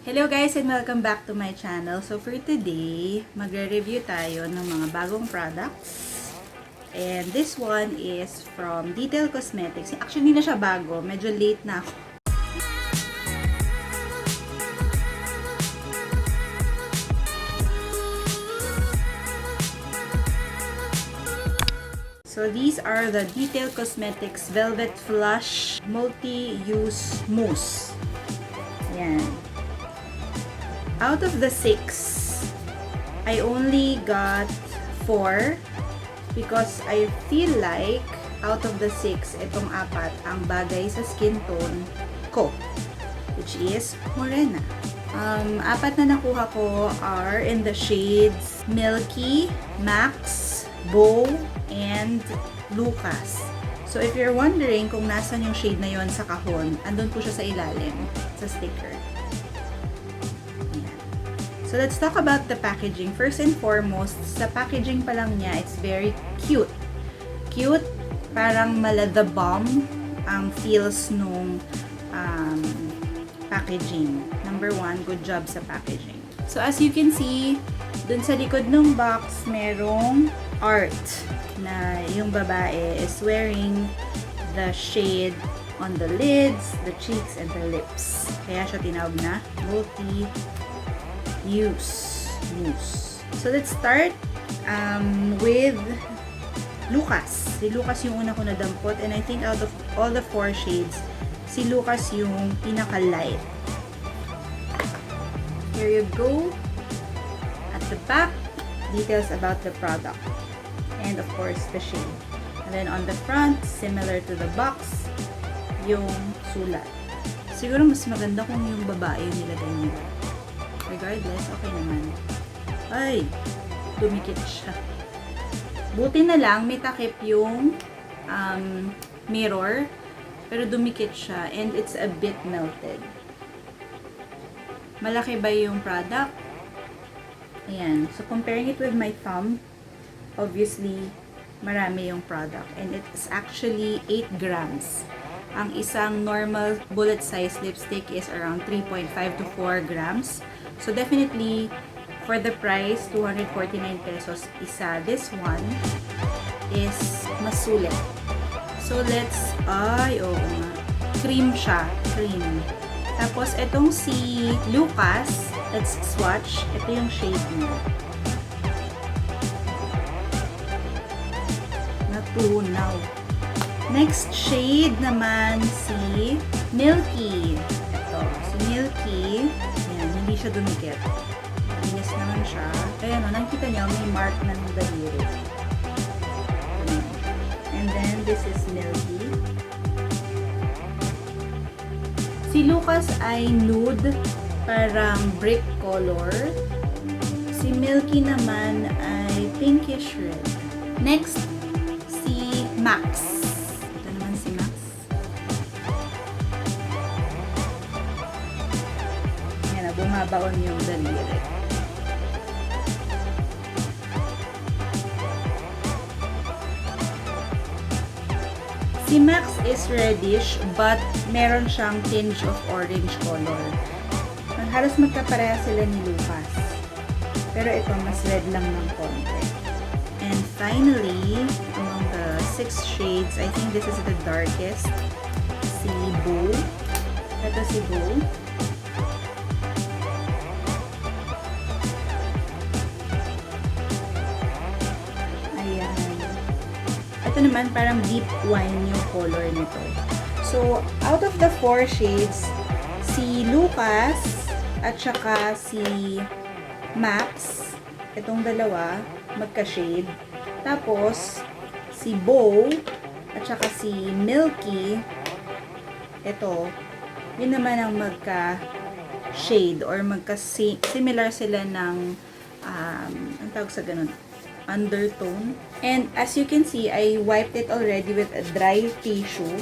Hello guys and welcome back to my channel. So for today, magre-review tayo ng mga bagong products. And this one is from Detail Cosmetics. Actually, hindi na siya bago. Medyo late na ako. So these are the Detail Cosmetics Velvet Flush Multi-Use Mousse. Yan. Out of the 6, I only got 4 because I feel like out of the 6, itong 4 ang bagay sa skin tone ko, which is morena. 4 na nakuha ko are in the shades Milky, Max, Bow, and Lucas. So if you're wondering kung nasan yung shade na yon sa kahon, andun po siya sa ilalim, sa sticker. So let's talk about the packaging. First and foremost, sa packaging pa lang niya, it's very cute. Cute, parang mala the bomb ang feels nung packaging. Number 1, good job sa packaging. So as you can see, dun sa likod ng box, merong art na yung babae is wearing the shade on the lids, the cheeks, and the lips. Kaya siya tinawag na multi-use mousse. So let's start with Lucas. Si Lucas yung una ko nadampot, and I think out of all the 4 shades, si Lucas yung pinaka-light. Here you go. At the back, details about the product. And of course, the shade. And then on the front, similar to the box, yung sulat. Siguro mas maganda kung yung babae yung nilagay nila. Regardless, okay naman. Ay, dumikit siya. Buti na lang, may takip yung mirror, pero dumikit siya and it's a bit melted. Malaki ba yung product? Ayan. So, comparing it with my thumb, obviously, marami yung product. And it's actually 8 grams. Ang isang normal bullet size lipstick is around 3.5 to 4 grams. So, definitely, for the price, 249 pesos isa. This one is mas sulit. So, let's, oo nga. Cream siya. Cream. Tapos, itong si Lucas, let's swatch. Ito yung shade niya. Natunaw. Next shade naman si Milky. Ito, si Milky. Ayan, hindi siya dumikit. Linis naman siya. Ayan o, nakikita niyo, may mark ng daliri. And then, this is Milky. Si Lucas ay nude, parang brick color. Si Milky naman ay pinkish red. Next, si Max. Ito naman si Max. Yan na, bumabaon yung daliri. Si Max is reddish, but meron siyang tinge of orange color. Halos magkapareha sila ni Lucas. Pero ito, mas red lang ng konti. And finally, among the 6 shades, I think this is the darkest. Si Bow. Ito si Bow. Ayan. Ito naman, parang deep wine yung color nito. So, out of the 4 shades, si Lucas at saka si Max, itong dalawa, magka-shade. Tapos, si Bow at saka si Milky, ito, yun naman ang magka-shade or magka-similar sila ng, ang tawag sa ganun, undertone. And as you can see, I wiped it already with a dry tissue.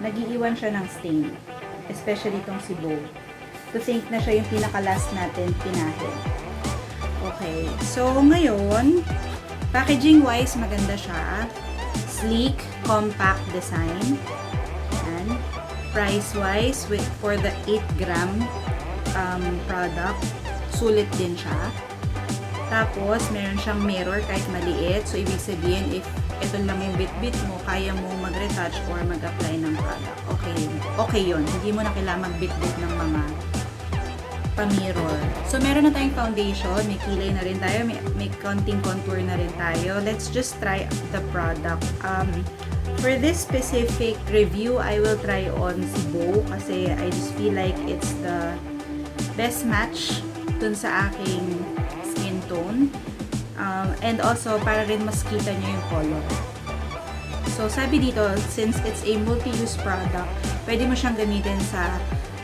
Nagiiwan siya ng stain. Especially itong si Bow. To think na siya yung pinaka-last natin pinahid. Okay. So, ngayon, packaging-wise, maganda siya. Sleek, compact design. Yan. price-wise, for the 8 gram product, sulit din siya. Tapos, meron siyang mirror kahit maliit. So, ibig sabihin, if ito lang yung bit-bit mo, kaya mo mag-retouch or mag-apply ng product. Okay yun. Hindi mo na kailangan mag-bit-bit ng mga pa-mirror. So, meron na tayong foundation. May kilay na rin tayo. May konting contour na rin tayo. Let's just try the product. For this specific review, I will try on si Beige kasi I just feel like it's the best match dun sa aking skin tone. And also, para rin mas kita nyo yung color. So, sabi dito, since it's a multi-use product, pwede mo siyang gamitin sa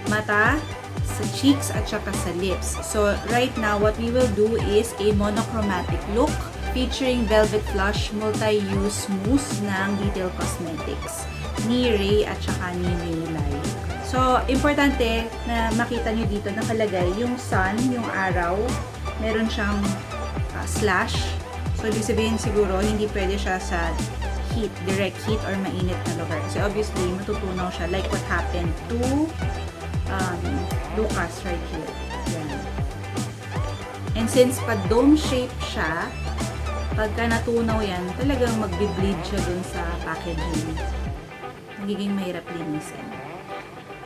mata, sa cheeks, at saka sa lips. So, right now, what we will do is a monochromatic look featuring Velvet Flush Multi-Use Mousse ng Detail Cosmetics ni Ray at saka ni LAYUG. So, importante na makita nyo dito nakalagay yung sun, yung araw, meron siyang slash. So, ibig sabihin siguro, hindi pwede siya sa heat, direct heat or mainit na lugar. Kasi obviously, matutunaw siya like what happened to Lucas right here. Yan. And since pa-dome shape siya, pagka natunaw yan, talagang magbe-bleed siya dun sa packaging. Magiging mahirap linisin.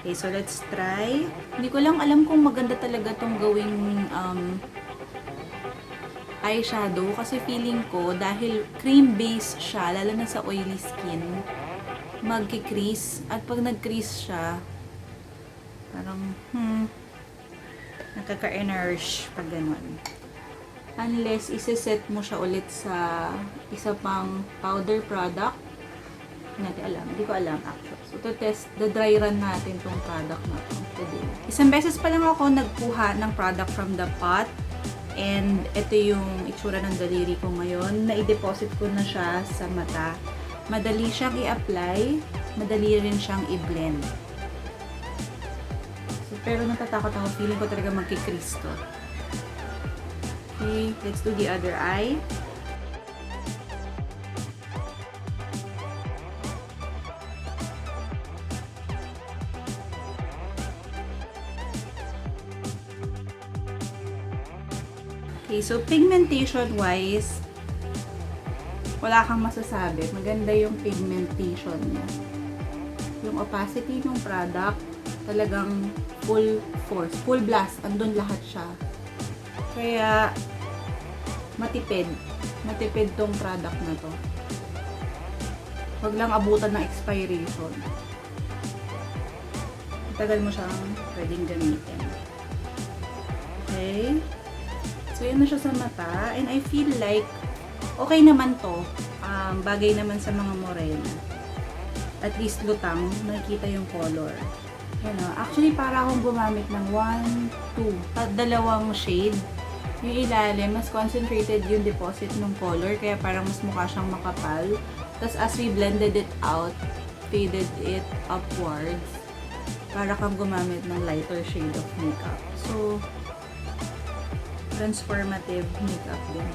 Okay, so let's try. Hindi ko lang alam kung maganda talaga tong gawing eyeshadow kasi feeling ko dahil cream base siya, lalo na sa oily skin, magki-crease. At pag nag-crease siya, parang nakaka-energe pag ganun. Unless isa-set mo siya ulit sa isa pang powder product. Hindi ko alam actually. So, to test, the dry run natin tong product na to today. Isang beses pa lang ako nagkuha ng product from the pot. And ito yung itsura ng daliri ko ngayon. Na-i-deposit ko na siya sa mata. Madali siyang i-apply. Madali rin siyang i-blend. So, pero natatakot ako. Feeling ko talaga magkikrease to. Okay, let's do the other eye. Okay, so pigmentation-wise, wala kang masasabi. Maganda yung pigmentation niya. Yung opacity ng product, talagang full force, full blast. Andun lahat siya. Kaya, matipid. Matipid tong product na to. Huwag lang abutan ng expiration. Tagal mo siyang pwedeng gamitin. Okay. So, yun na siya sa mata. And I feel like, okay naman to. Bagay naman sa mga morena. At least lutang, nakikita yung color. Yan o. Actually, para akong gumamit ng 1, 2, dalawang shade. Yung ilalim, mas concentrated yung deposit ng color, kaya parang mas mukha siyang makapal. Tapos as we blended it out, faded it upwards, para kang gumamit ng lighter shade of makeup. So, transformative makeup din.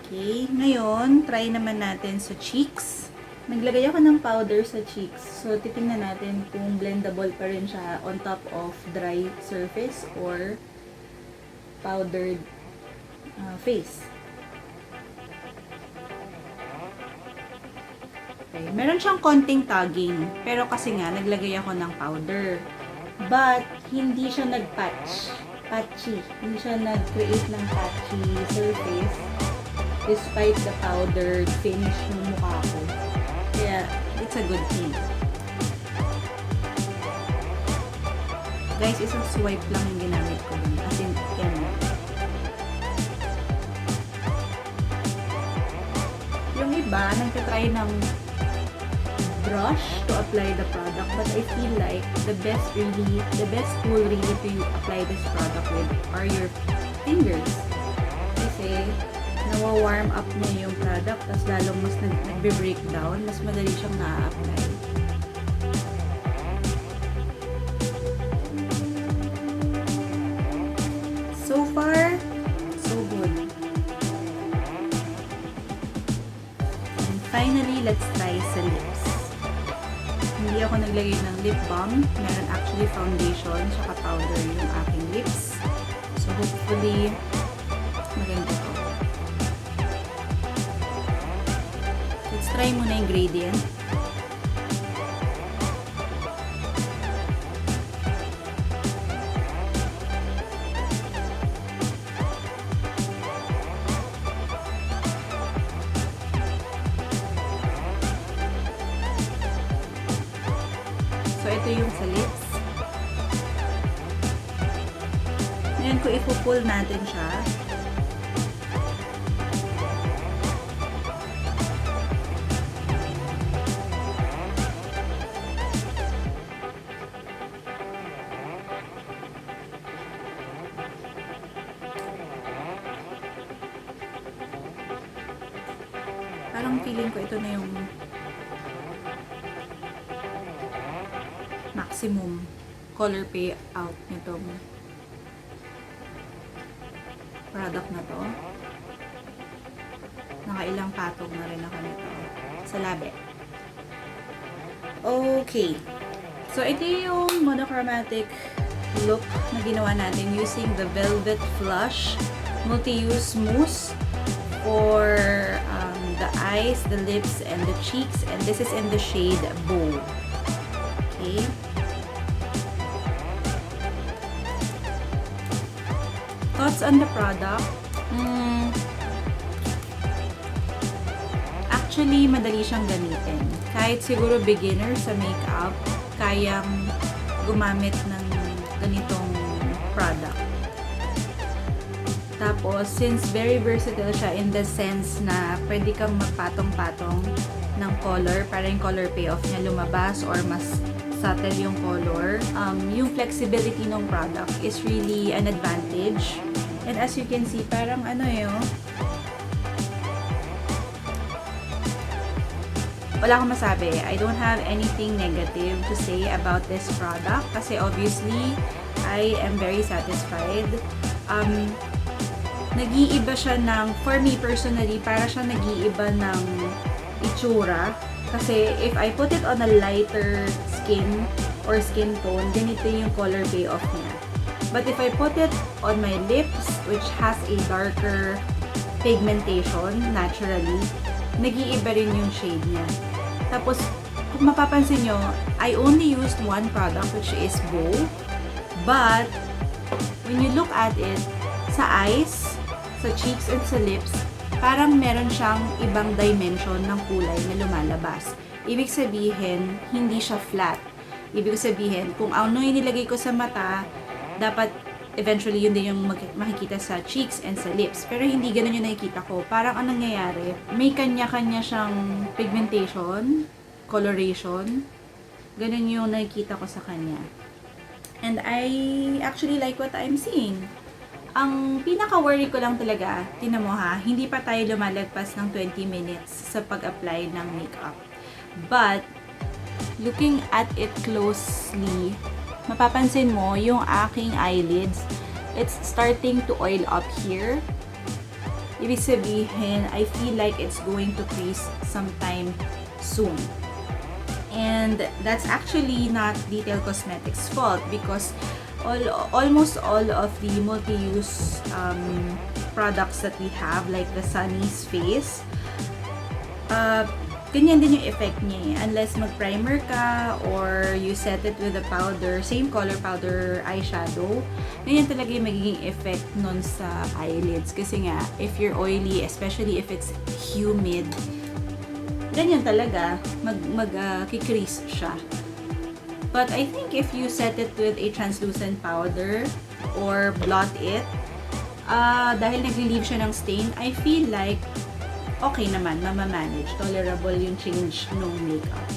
Okay, ngayon, try naman natin sa cheeks. Naglagay ako ng powder sa cheeks. So, titingnan natin kung blendable pa rin siya on top of dry surface or powdered face. Okay. Meron siyang konting tugging, pero kasi nga, naglagay ako ng powder. But, hindi siya nag-patch. Patchy. Hindi siya nag-create ng patchy surface despite the powdered finish ng mukha ko. Kaya, it's a good thing. Guys, isang swipe lang yung ginamit ko dun. As in, yan. Yung iba, nagtatry ng brush to apply the product, but I feel like the best tool really to apply this product with are your fingers. Kasi, nawa-warm up niya yung product, tas lalong mas nagbe-breakdown, mas madali siyang na-apply. So far, so good. And finally, let's try sa lips. Hindi ako naglagay ng lip balm. Meron actually foundation, tsaka powder yung aking lips. So, hopefully, maganda to. Let's try muna yung gradient. So, ito yung sa lips. Ngayon, kung ipupull natin siya, parang feeling ko ito na yung maximum color payout nitong product na to. Nakailang patong na rin ako nito sa labi. Okay. So, ito yung monochromatic look na ginawa natin using the Velvet Flush Multi-Use Mousse for the eyes, the lips, and the cheeks. And this is in the shade Beige. Okay. Thoughts on the product? Actually, madali siyang gamitin. Kahit siguro beginner sa makeup, kayang gumamit ng ganitong product. Tapos, since very versatile siya in the sense na pwede kang magpatong-patong ng color para yung color payoff niya lumabas or mas subtle yung color. Yung flexibility ng product is really an advantage. And as you can see, parang ano yun, wala akong masabi. I don't have anything negative to say about this product kasi obviously, I am very satisfied. Nag-iiba siya ng, for me personally, para siya nag-iiba ng itsura. Kasi if I put it on a lighter skin or skin tone, ganito yung color payoff niya. But if I put it on my lips, which has a darker pigmentation naturally, nag-iiba rin yung shade niya. Tapos, kung mapapansin nyo, I only used one product, which is Beige. But, when you look at it, sa eyes, sa cheeks, and sa lips, parang meron siyang ibang dimension ng kulay na lumalabas. Ibig sabihin, hindi siya flat. Ibig sabihin, kung ano yung nilagay ko sa mata, dapat eventually yun din yung makikita sa cheeks and sa lips. Pero hindi ganun yung nakikita ko. Parang anong nangyayari, may kanya-kanya siyang pigmentation, coloration. Ganun yung nakikita ko sa kanya. And I actually like what I'm seeing. Ang pinaka-worry ko lang talaga, tinan mo ha, hindi pa tayo lumalagpas ng 20 minutes sa pag-apply ng makeup. But, looking at it closely, mapapansin mo yung aking eyelids, it's starting to oil up here. Ibig sabihin, I feel like it's going to crease sometime soon. And that's actually not Detail Cosmetics' fault because almost all of the multi-use products that we have, like the Sunny's Face, ganyan din yung effect niya eh. Unless mag-primer ka or you set it with a powder, same color powder eyeshadow, ganyan talaga yung magiging effect nun sa eyelids. Kasi nga, if you're oily, especially if it's humid, ganyan talaga, mag-crease siya. But I think if you set it with a translucent powder or blot it, dahil nag-relieve siya ng stain, I feel like okay naman, mamamanage. Tolerable yung change ng makeup.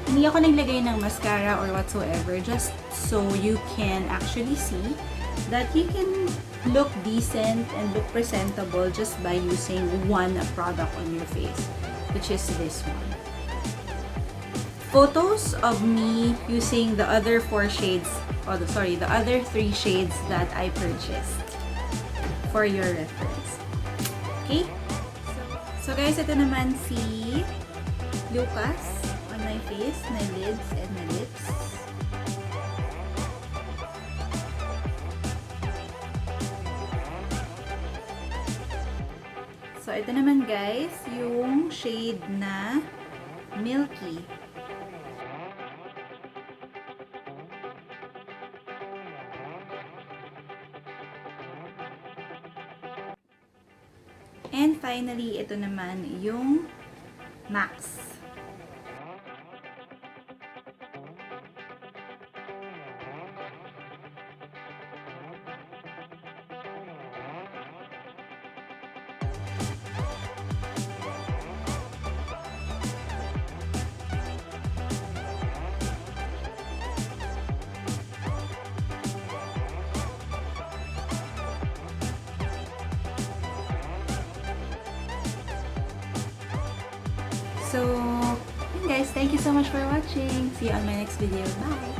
Hindi ako naglagay ng mascara or whatsoever just so you can actually see that you can look decent and look presentable just by using one product on your face, which is this one. Photos of me using the other the other 3 shades that I purchased for your reference. Okay? So guys, ito naman si Lucas on my face, my lids, and my lips. So, ito naman guys, yung shade na Milky. And finally, ito naman yung Max. So, yun guys, thank you so much for watching. See you on my next video. Bye!